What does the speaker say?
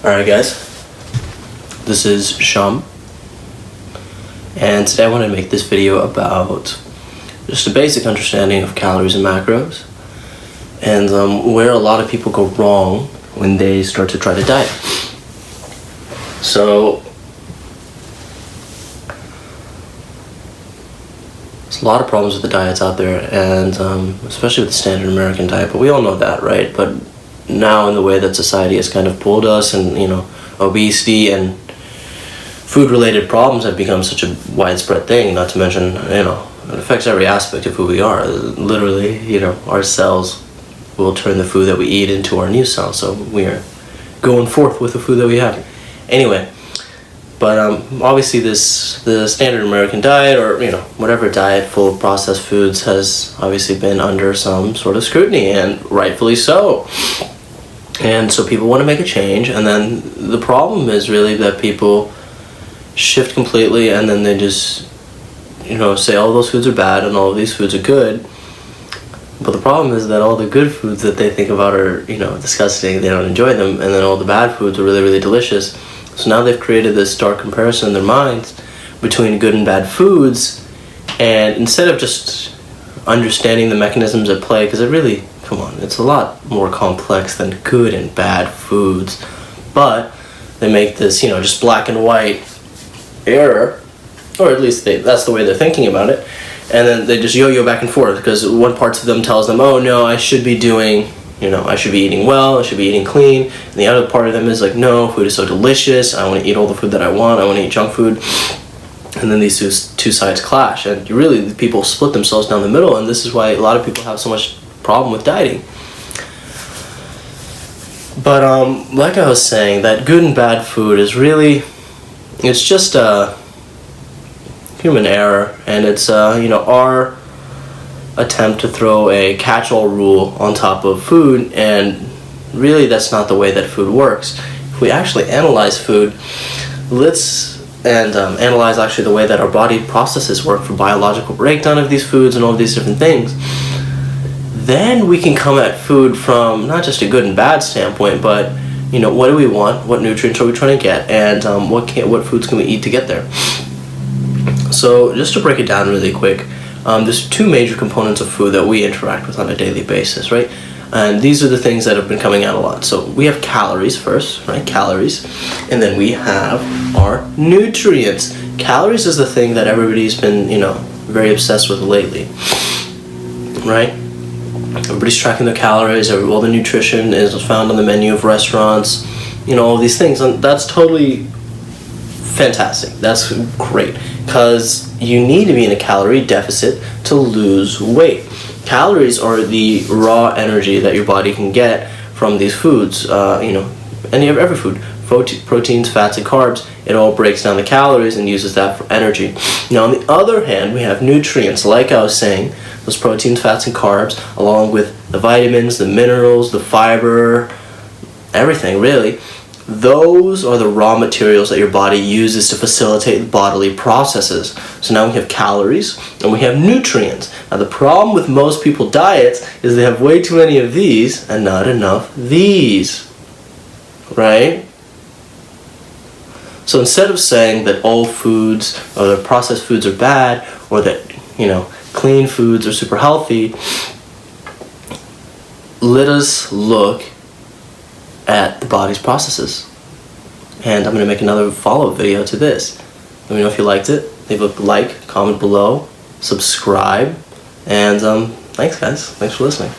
Alright guys, this is Shum, and today I want to make this video about just a basic understanding of calories and macros, and where a lot of people go wrong when they start to try to diet. So, there's a lot of problems with the diets out there, and especially with the standard American diet, but we all know that, right? But now in the way that society has kind of pulled us, and obesity and food related problems have become such a widespread thing, not to mention it affects every aspect of who we are. Literally, our cells will turn the food that we eat into our new cells, so we are going forth with the food that we have. Anyway, but obviously the standard American diet, or whatever diet full of processed foods, has obviously been under some sort of scrutiny, and rightfully so. And so people want to make a change, and then the problem is really that people shift completely, and then they just say all those foods are bad and all of these foods are good. But the problem is that all the good foods that they think about are disgusting, they don't enjoy them, and then all the bad foods are really, really delicious. So now they've created this stark comparison in their minds between good and bad foods, and instead of just understanding the mechanisms at play, because come on, it's a lot more complex than good and bad foods, but they make this just black and white error, or at least that's the way they're thinking about it, and then they just yo-yo back and forth, because one part of them tells them, oh no, I should be doing I should be eating well, I should be eating clean, and the other part of them is like, no, food is so delicious, I want to eat all the food that I want, I want to eat junk food. And then these two sides clash, and really people split themselves down the middle, and this is why a lot of people have so much problem with dieting. But like I was saying, that good and bad food is it's just a human error, and it's our attempt to throw a catch-all rule on top of food, and really that's not the way that food works. If we actually analyze food, analyze actually the way that our body processes work for biological breakdown of these foods and all of these different things, then we can come at food from not just a good and bad standpoint, but what do we want, what nutrients are we trying to get, and what foods can we eat to get there. So just to break it down really quick, there's two major components of food that we interact with on a daily basis, right? And these are the things that have been coming out a lot. So we have calories first, right? Calories. And then we have our nutrients. Calories is the thing that everybody's been, very obsessed with lately, right? Everybody's tracking their calories. All the nutrition is found on the menu of restaurants, all these things. And that's totally fantastic. That's great, because you need to be in a calorie deficit to lose weight. Calories are the raw energy that your body can get from these foods, every food, proteins, fats, and carbs. It all breaks down the calories and uses that for energy. Now, on the other hand, we have nutrients, like I was saying, those proteins, fats, and carbs, along with the vitamins, the minerals, the fiber, everything, really. Those are the raw materials that your body uses to facilitate bodily processes. So now we have calories and we have nutrients. Now the problem with most people's diets is they have way too many of these and not enough these, right? So instead of saying that all foods or the processed foods are bad, or that clean foods are super healthy, let us look at the body's processes. And I'm going to make another follow-up video to this. Let me know if you liked it. Leave a like, comment below, subscribe, and thanks guys. Thanks for listening.